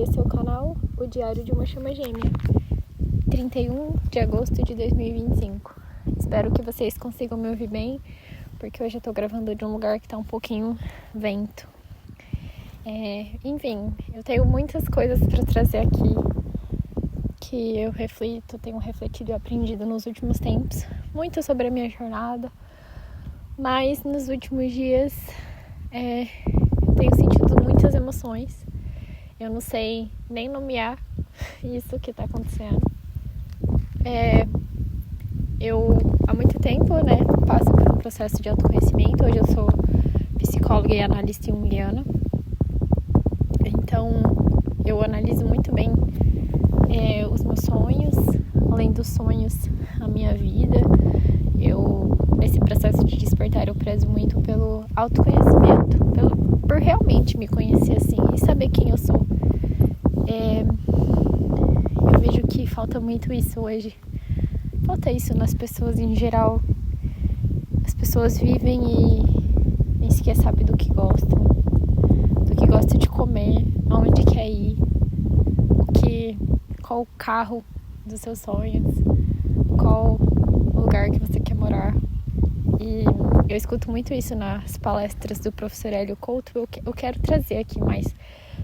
esse é o canal O Diário de uma Chama Gêmea, 31 de agosto de 2025. Espero que vocês consigam me ouvir bem, porque hoje eu tô gravando de um lugar que tá um pouquinho vento. Enfim, eu tenho muitas coisas para trazer aqui que eu tenho refletido e aprendido nos últimos tempos, muito sobre a minha jornada, mas nos últimos dias eu tenho sentido muitas emoções. Eu não sei nem nomear isso que tá acontecendo. Eu há muito tempo, passo por um processo de autoconhecimento. Hoje eu sou psicóloga e analista junguiana. Então eu analiso muito bem os meus sonhos, além dos sonhos, a minha vida. Nesse processo de despertar, eu prezo muito pelo autoconhecimento, por realmente me conhecer assim e saber quem eu sou. Eu vejo que falta muito isso hoje. Falta isso nas pessoas em geral. As pessoas vivem e nem sequer sabem do que gostam de comer, aonde quer ir, qual o carro dos seus sonhos, qual o lugar que você quer morar. E eu escuto muito isso nas palestras do professor Hélio Couto. Eu quero trazer aqui mais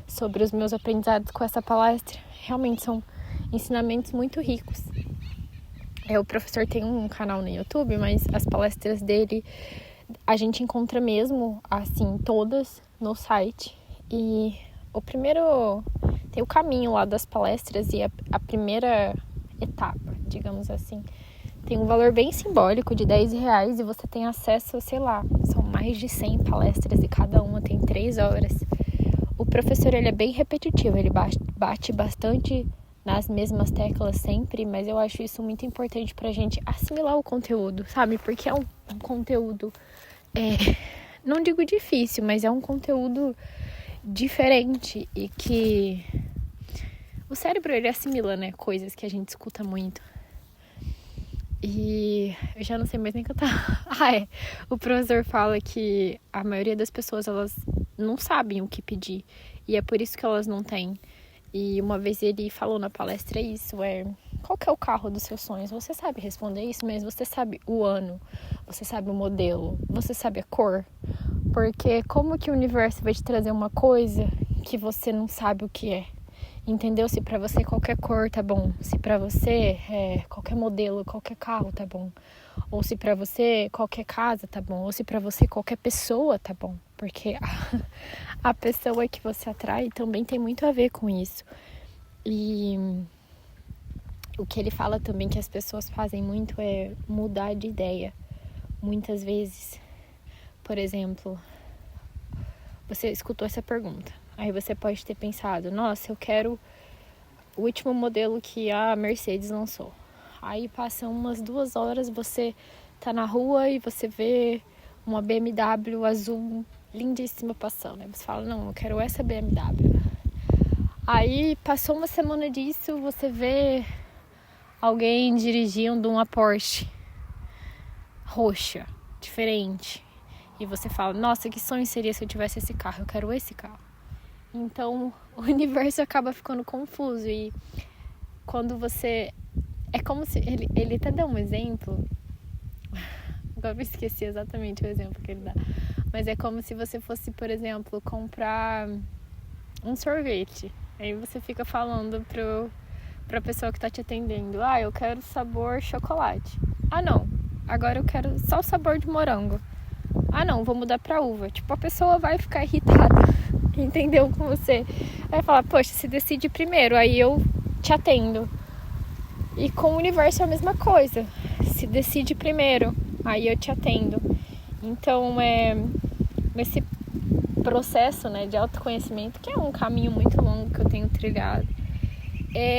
sobre os meus aprendizados com essa palestra. Realmente são ensinamentos muito ricos. O professor tem um canal no YouTube, mas as palestras dele a gente encontra mesmo, assim, todas no site. E o primeiro tem o caminho lá das palestras e a primeira etapa, digamos assim, tem um valor bem simbólico de R$10 e você tem acesso, sei lá, são mais de 100 palestras e cada uma tem 3 horas. O professor, ele é bem repetitivo, ele bate bastante nas mesmas teclas sempre, mas eu acho isso muito importante pra gente assimilar o conteúdo, sabe? Porque é um conteúdo, não digo difícil, mas é um conteúdo diferente e que o cérebro, ele assimila, coisas que a gente escuta muito. E eu já não sei mais nem que eu tava... O professor fala que a maioria das pessoas, elas não sabem o que pedir. E é por isso que elas não têm. E uma vez ele falou na palestra isso, qual que é o carro dos seus sonhos? Você sabe responder isso, mas você sabe o ano, você sabe o modelo, você sabe a cor? Porque como que o universo vai te trazer uma coisa que você não sabe o que é? Entendeu? Se pra você qualquer cor tá bom, se pra você qualquer modelo, qualquer carro tá bom, ou se pra você qualquer casa tá bom, ou se pra você qualquer pessoa tá bom, porque a pessoa que você atrai também tem muito a ver com isso. E o que ele fala também que as pessoas fazem muito é mudar de ideia. Muitas vezes, por exemplo, você escutou essa pergunta. Aí você pode ter pensado, nossa, eu quero o último modelo que a Mercedes lançou. Aí passam umas 2 horas, você tá na rua e você vê uma BMW azul lindíssima passando. Aí você fala, não, eu quero essa BMW. Aí passou uma semana disso, você vê alguém dirigindo uma Porsche roxa, diferente. E você fala, nossa, que sonho seria se eu tivesse esse carro, eu quero esse carro. Então, o universo acaba ficando confuso e quando você... É como se... Ele até dá um exemplo. Agora eu esqueci exatamente o exemplo que ele dá. Mas é como se você fosse, por exemplo, comprar um sorvete. Aí você fica falando pra pessoa que tá te atendendo. Eu quero sabor chocolate. Não. Agora eu quero só o sabor de morango. Não, vou mudar pra uva. Tipo, a pessoa vai ficar irritada. Entendeu? Com você. Vai falar, poxa, se decide primeiro, aí eu te atendo. E com o universo é a mesma coisa. Se decide primeiro, aí eu te atendo. Então, nesse processo, de autoconhecimento, que é um caminho muito longo que eu tenho trilhado,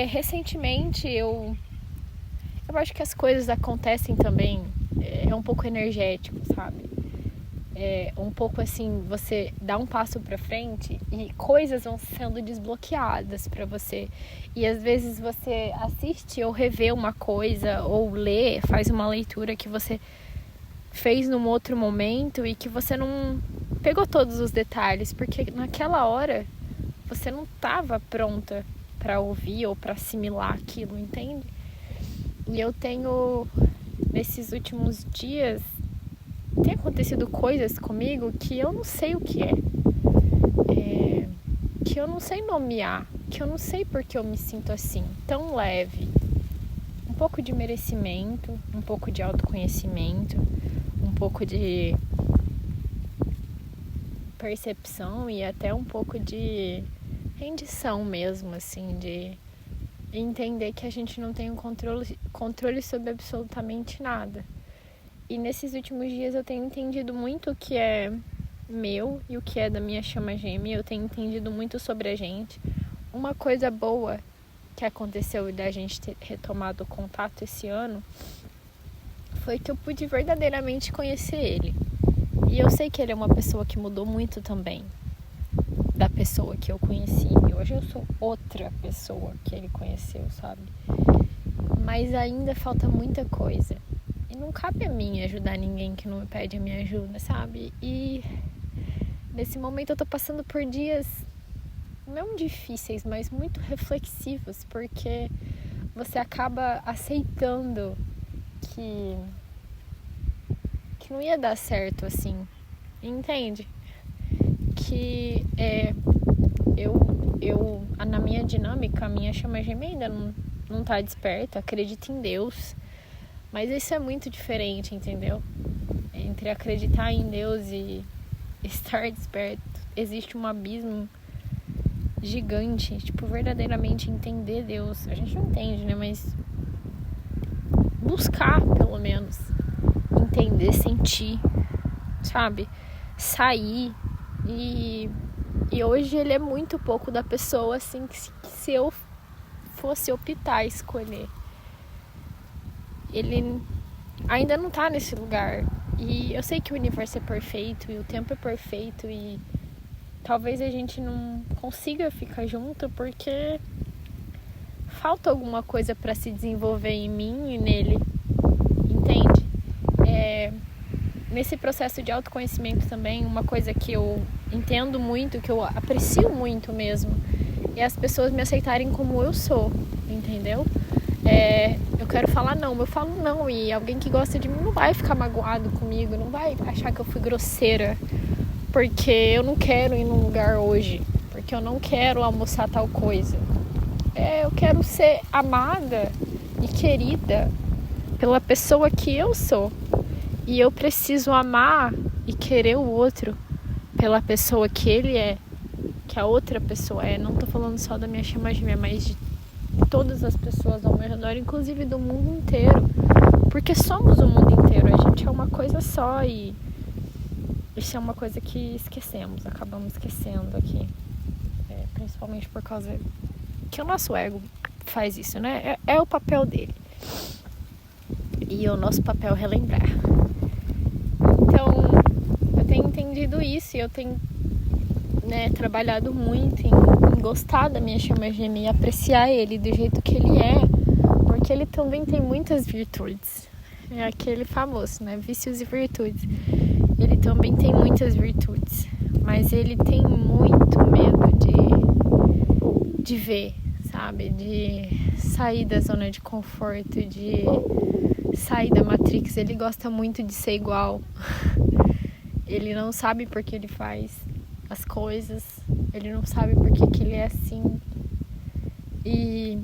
recentemente eu acho que as coisas acontecem também, é um pouco energético, sabe? Um pouco assim, você dá um passo pra frente e coisas vão sendo desbloqueadas pra você. E às vezes você assiste ou revê uma coisa, ou lê, faz uma leitura que você fez num outro momento e que você não pegou todos os detalhes, porque naquela hora você não estava pronta para ouvir ou para assimilar aquilo, entende? E eu tenho, nesses últimos dias, tem acontecido coisas comigo que eu não sei o que é, que eu não sei nomear, que eu não sei porque eu me sinto assim, tão leve. Um pouco de merecimento, um pouco de autoconhecimento, um pouco de percepção e até um pouco de rendição mesmo, assim, de entender que a gente não tem um controle sobre absolutamente nada. E nesses últimos dias eu tenho entendido muito o que é meu e o que é da minha chama gêmea. Eu tenho entendido muito sobre a gente. Uma coisa boa que aconteceu da gente ter retomado o contato esse ano foi que eu pude verdadeiramente conhecer ele. E eu sei que ele é uma pessoa que mudou muito também da pessoa que eu conheci. E hoje eu sou outra pessoa que ele conheceu, sabe? Mas ainda falta muita coisa. E não cabe a mim ajudar ninguém que não me pede a minha ajuda, sabe? E nesse momento eu tô passando por dias não difíceis, mas muito reflexivos, porque você acaba aceitando que não ia dar certo assim, entende? Que eu na minha dinâmica, a minha chama gêmea ainda não tá desperta, acredito em Deus, mas isso é muito diferente, entendeu? Entre acreditar em Deus e estar desperto, existe um abismo gigante, tipo, verdadeiramente entender Deus. A gente não entende, né? Mas buscar, pelo menos, entender, sentir, sabe? Sair. E hoje ele é muito pouco da pessoa, assim, que se eu fosse optar, escolher. Ele ainda não tá nesse lugar. E eu sei que o universo é perfeito e o tempo é perfeito e talvez a gente não consiga ficar junto porque falta alguma coisa para se desenvolver em mim e nele, entende? Nesse processo de autoconhecimento também, uma coisa que eu entendo muito, que eu aprecio muito mesmo, é as pessoas me aceitarem como eu sou, entendeu? Eu quero falar não, eu falo não, e alguém que gosta de mim não vai ficar magoado comigo, não vai achar que eu fui grosseira porque eu não quero ir num lugar hoje, porque eu não quero almoçar tal coisa. Eu quero ser amada e querida pela pessoa que eu sou. E eu preciso amar e querer o outro pela pessoa que ele é, que a outra pessoa é. Não tô falando só da minha chama gêmea, mas de todas as pessoas ao meu redor, inclusive do mundo inteiro. Porque somos o mundo inteiro, a gente é uma coisa só e isso é uma coisa que acabamos esquecendo aqui. Principalmente por causa que o nosso ego faz isso, né? É o papel dele. E o nosso papel é relembrar. Então, eu tenho entendido isso e eu tenho trabalhado muito em gostar da minha chama gêmea e apreciar ele do jeito que ele é, porque ele também tem muitas virtudes. É aquele famoso, né? Vícios e virtudes. Ele também tem muitas virtudes, mas ele tem muito medo de ver, sabe? De sair da zona de conforto, de sair da Matrix. Ele gosta muito de ser igual. Ele não sabe por que ele faz as coisas, ele não sabe por que ele é assim. E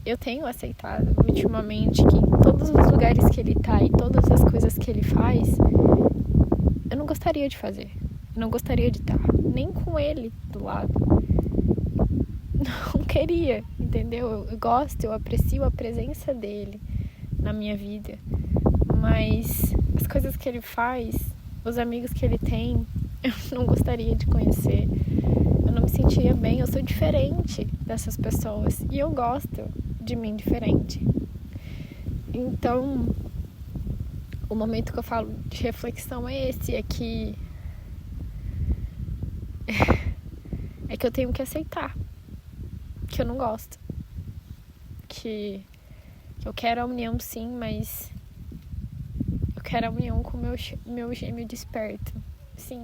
eu tenho aceitado ultimamente que em todos os lugares que ele tá e todas as coisas que ele faz, eu não gostaria de fazer. Eu não gostaria de estar, nem com ele do lado. Não queria, entendeu? Eu gosto, eu aprecio a presença dele na minha vida. Mas as coisas que ele faz, os amigos que ele tem, eu não gostaria de conhecer. Eu não me sentia bem, eu sou diferente dessas pessoas. E eu gosto de mim diferente. Então, o momento que eu falo de reflexão é esse, é que eu tenho que aceitar que eu não gosto, que eu quero a união sim, mas eu quero a união com o meu gêmeo desperto. Sim,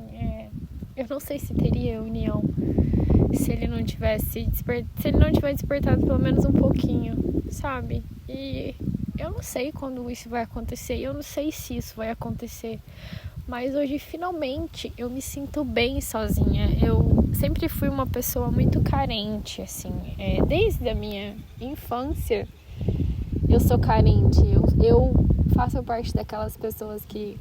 eu não sei se teria união se ele não ele não tivesse despertado pelo menos um pouquinho, sabe? E eu não sei quando isso vai acontecer, eu não sei se isso vai acontecer, mas hoje finalmente eu me sinto bem sozinha. Eu sempre fui uma pessoa muito carente, assim, desde a minha infância eu sou carente, eu faço parte daquelas pessoas que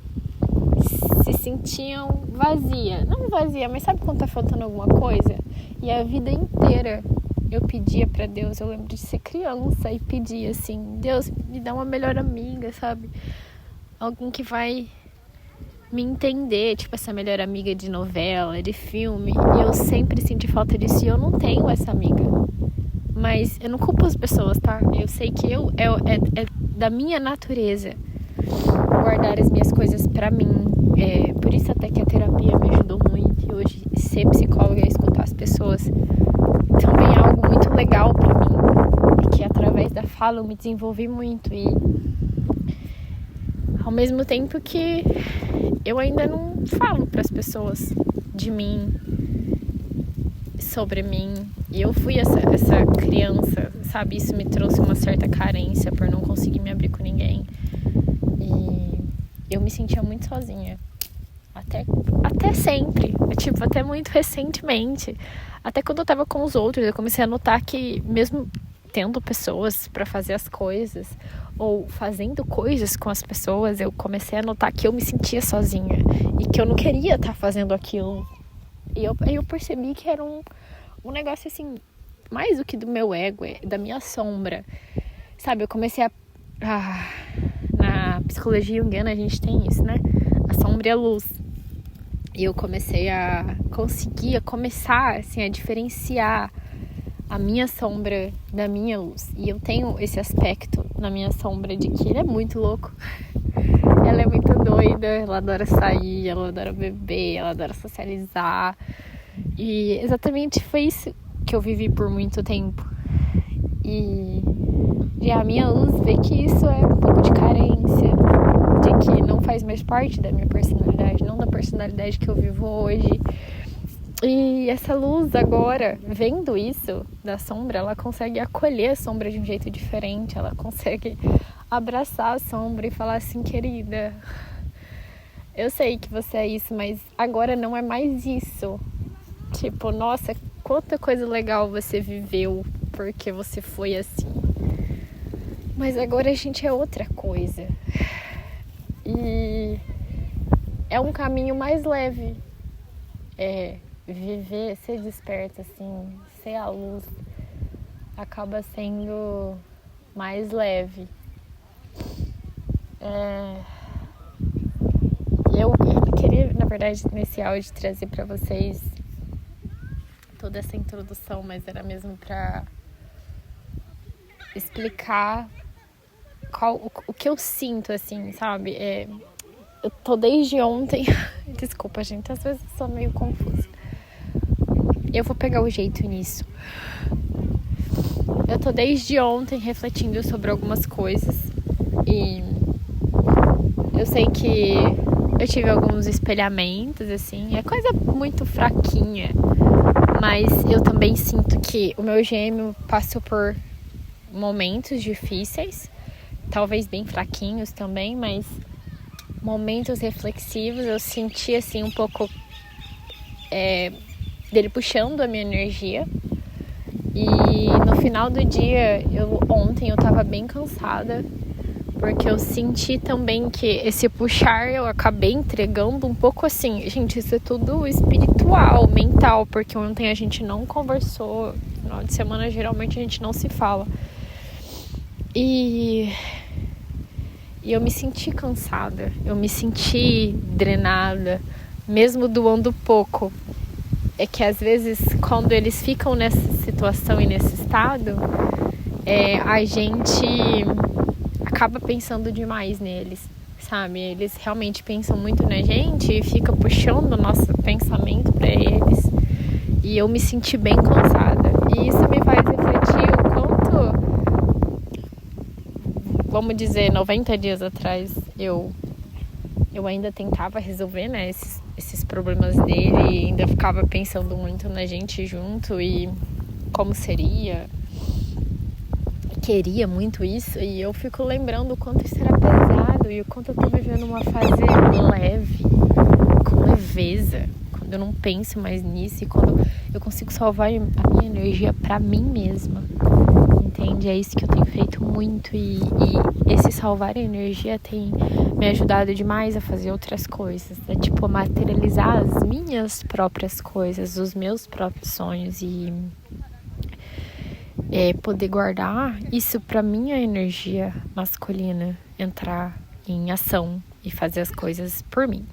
se sentiam vazia, não vazia, mas sabe quando tá faltando alguma coisa? E a vida inteira eu pedia pra Deus, eu lembro de ser criança e pedia assim, Deus, me dá uma melhor amiga, sabe? Alguém que vai me entender, tipo essa melhor amiga de novela, de filme. E eu sempre senti falta disso e eu não tenho essa amiga. Mas eu não culpo as pessoas, tá? Eu sei que é da minha natureza guardar as minhas coisas pra mim. Por isso até que a terapia me ajudou muito. E hoje ser psicóloga e escutar as pessoas também é algo muito legal pra mim. E que através da fala eu me desenvolvi muito. E ao mesmo tempo que eu ainda não falo pras pessoas de mim, sobre mim. E eu fui essa criança, sabe? Isso me trouxe uma certa carência por não conseguir me abrir com ninguém. E eu me sentia muito sozinha. Até sempre. Tipo, até muito recentemente. Até quando eu tava com os outros, eu comecei a notar que mesmo tendo pessoas pra fazer as coisas, ou fazendo coisas com as pessoas, eu comecei a notar que eu me sentia sozinha. E que eu não queria estar fazendo aquilo. E aí eu percebi que era um negócio assim, mais do que do meu ego, da minha sombra. Sabe, eu comecei na psicologia junguiana a gente tem isso, né? A sombra e a luz. E eu comecei a começar assim, a diferenciar a minha sombra da minha luz. E eu tenho esse aspecto na minha sombra de que ele é muito louco. Ela é muito doida, ela adora sair, ela adora beber, ela adora socializar. E exatamente foi isso que eu vivi por muito tempo. E a minha luz vê que isso é um pouco de carência, de que não faz mais parte da minha personalidade, não da personalidade que eu vivo hoje. E essa luz agora, vendo isso da sombra, ela consegue acolher a sombra de um jeito diferente, ela consegue abraçar a sombra e falar assim, querida, eu sei que você é isso, mas agora não é mais isso. Tipo, nossa, quanta coisa legal você viveu porque você foi assim. Mas agora a gente é outra coisa. E é um caminho mais leve. Viver, ser desperta, assim, ser a luz, acaba sendo mais leve. Eu queria, na verdade, nesse áudio trazer pra vocês toda essa introdução, mas era mesmo pra explicar o que eu sinto, assim, sabe? Eu tô desde ontem... Desculpa, gente, às vezes eu sou meio confusa. Eu vou pegar o jeito nisso. Eu tô desde ontem refletindo sobre algumas coisas. E eu sei que eu tive alguns espelhamentos, assim. É coisa muito fraquinha. Mas eu também sinto que o meu gêmeo passou por momentos difíceis. Talvez bem fraquinhos também, mas momentos reflexivos. Eu senti, assim, um pouco dele puxando a minha energia. E no final do dia, ontem eu tava bem cansada, porque eu senti também que esse puxar eu acabei entregando um pouco assim. Gente, isso é tudo espiritual, mental, porque ontem a gente não conversou. No final de semana, geralmente, a gente não se fala. E eu me senti cansada, eu me senti drenada, mesmo doando pouco. É que às vezes, quando eles ficam nessa situação e nesse estado, a gente acaba pensando demais neles, sabe? Eles realmente pensam muito na gente e fica puxando o nosso pensamento para eles. E eu me senti bem cansada. E isso me faz refletir o quanto, vamos dizer, 90 dias atrás, eu ainda tentava resolver, né, esses problemas dele, e ainda ficava pensando muito na gente junto, e como seria. Queria muito isso, e eu fico lembrando o quanto isso era pesado e o quanto eu tô vivendo uma fase leve, com leveza, quando eu não penso mais nisso e quando eu consigo salvar a minha energia pra mim mesma, entende? É isso que eu tenho feito muito, e esse salvar a energia tem me ajudado demais a fazer outras coisas, tipo, a materializar as minhas próprias coisas, os meus próprios sonhos, e poder guardar isso pra minha energia masculina entrar em ação e fazer as coisas por mim.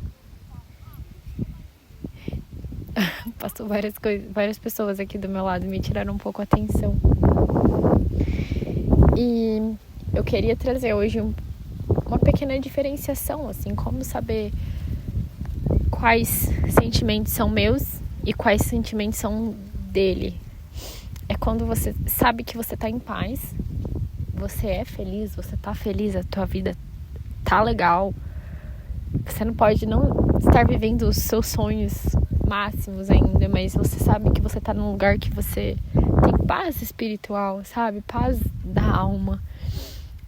Passou várias pessoas aqui do meu lado, me tiraram um pouco a atenção. E eu queria trazer hoje uma pequena diferenciação, assim, como saber quais sentimentos são meus e quais sentimentos são dele. É quando você sabe que você tá em paz, você é feliz, você tá feliz, a tua vida tá legal. Você não pode não estar vivendo os seus sonhos máximos ainda, mas você sabe que você tá num lugar que você tem paz espiritual, sabe? Paz da alma.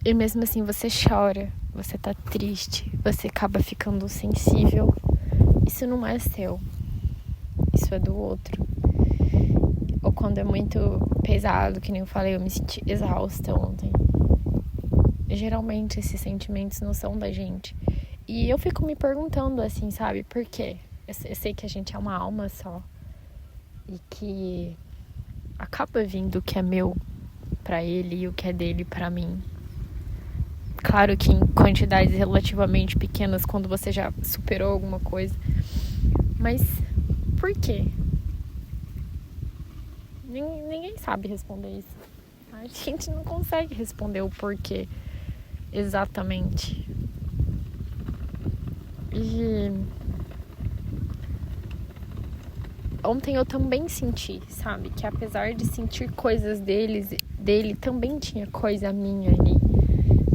E mesmo assim você chora, você tá triste, você acaba ficando sensível. Isso não é seu, isso é do outro. Ou quando é muito pesado, que nem eu falei, eu me senti exausta ontem. Geralmente esses sentimentos não são da gente. E eu fico me perguntando assim, sabe, por quê? Eu sei que a gente é uma alma só. E que acaba vindo o que é meu pra ele e o que é dele pra mim. Claro que em quantidades relativamente pequenas, quando você já superou alguma coisa. Mas por quê? Ninguém sabe responder isso. A gente não consegue responder o porquê exatamente. E ontem eu também senti, sabe? Que apesar de sentir coisas dele também tinha coisa minha ali.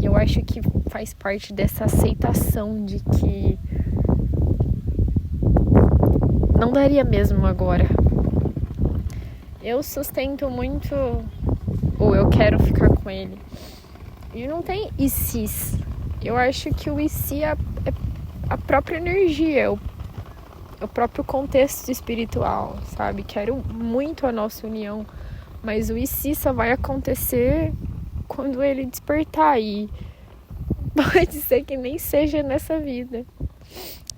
E eu acho que faz parte dessa aceitação de que não daria mesmo agora. Eu sustento muito, ou eu quero ficar com ele. E não tem e se. Eu acho que o e se é a própria energia, o próprio contexto espiritual, sabe? Quero muito a nossa união, mas o e se só vai acontecer quando ele despertar, e pode ser que nem seja nessa vida.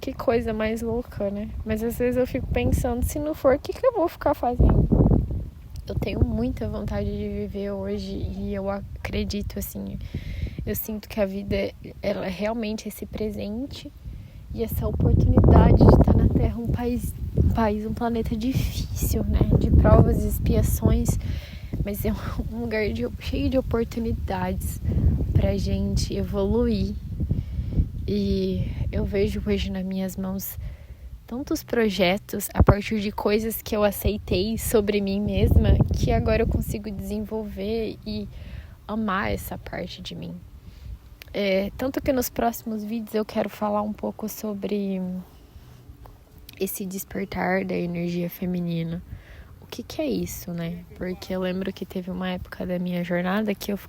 Que coisa mais louca, né? Mas às vezes eu fico pensando, se não for, o que eu vou ficar fazendo? Eu tenho muita vontade de viver hoje, e eu acredito, assim, eu sinto que a vida, ela é realmente esse presente e essa oportunidade de estar na Terra, um planeta difícil, né? De provas e expiações, mas é um lugar cheio de oportunidades pra gente evoluir. E eu vejo hoje nas minhas mãos tantos projetos a partir de coisas que eu aceitei sobre mim mesma, que agora eu consigo desenvolver e amar essa parte de mim. Tanto que nos próximos vídeos eu quero falar um pouco sobre esse despertar da energia feminina. O que é isso, né? Porque eu lembro que teve uma época da minha jornada que eu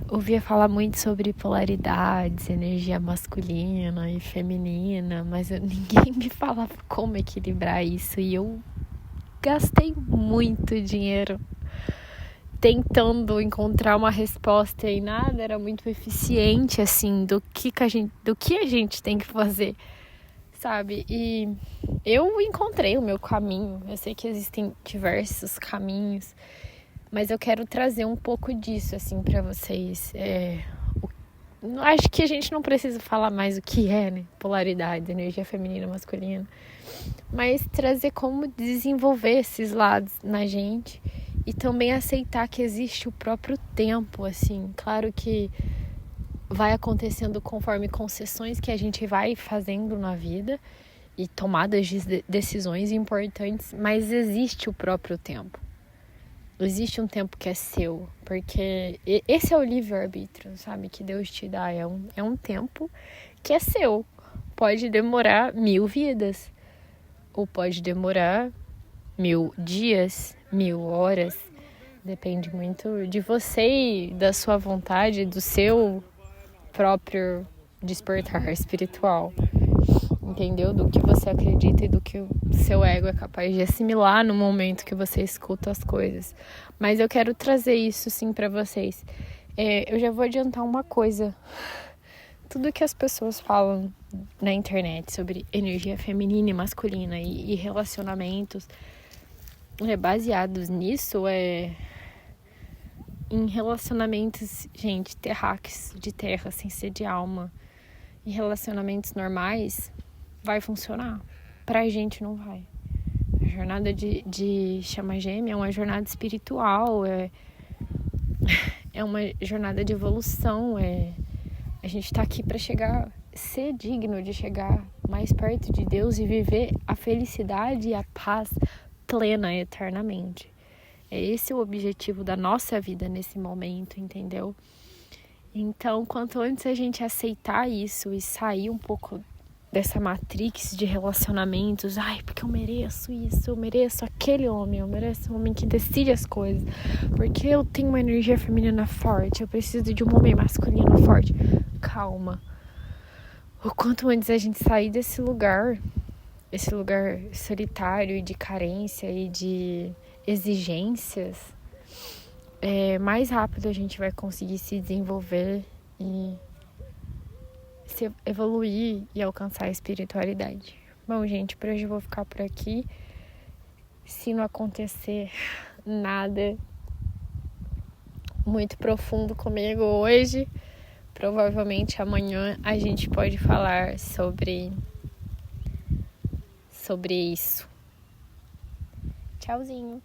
ouvia falar muito sobre polaridades, energia masculina e feminina, mas ninguém me falava como equilibrar isso, e eu gastei muito dinheiro tentando encontrar uma resposta e nada era muito eficiente, assim, do que a gente tem que fazer, sabe? E eu encontrei o meu caminho. Eu sei que existem diversos caminhos, mas eu quero trazer um pouco disso, assim, pra vocês. Acho que a gente não precisa falar mais o que é, né? Polaridade, energia feminina, masculina. Mas trazer como desenvolver esses lados na gente. E também aceitar que existe o próprio tempo, assim. Claro que vai acontecendo conforme concessões que a gente vai fazendo na vida e tomadas de decisões importantes, mas existe o próprio tempo. Existe um tempo que é seu, porque esse é o livre-arbítrio, sabe? Que Deus te dá. É um tempo que é seu. Pode demorar 1000 vidas, ou pode demorar 1000 dias, 1000 horas. Depende muito de você e da sua vontade, do seu próprio despertar espiritual. Entendeu? Do que você acredita e do que o seu ego é capaz de assimilar no momento que você escuta as coisas. Mas eu quero trazer isso sim pra vocês. Eu já vou adiantar uma coisa. Tudo que as pessoas falam na internet sobre energia feminina e masculina e relacionamentos baseados nisso em relacionamentos, gente, terráqueos, de terra, sem ser de alma. Em relacionamentos normais, vai funcionar. Pra gente não vai. A jornada de chama gêmea é uma jornada espiritual, é uma jornada de evolução, a gente tá aqui pra ser digno de chegar mais perto de Deus e viver a felicidade e a paz plena eternamente. Esse o objetivo da nossa vida nesse momento, entendeu? Então, quanto antes a gente aceitar isso e sair um pouco dessa matrix de relacionamentos, porque eu mereço isso, eu mereço aquele homem, eu mereço um homem que decide as coisas, porque eu tenho uma energia feminina forte, eu preciso de um homem masculino forte. Calma. O quanto antes a gente sair desse lugar, esse lugar solitário e de carência e de exigências, mais rápido a gente vai conseguir se desenvolver e se evoluir e alcançar a espiritualidade. Bom, gente, por hoje eu vou ficar por aqui. Se não acontecer nada muito profundo comigo hoje, provavelmente amanhã a gente pode falar sobre isso. Tchauzinho!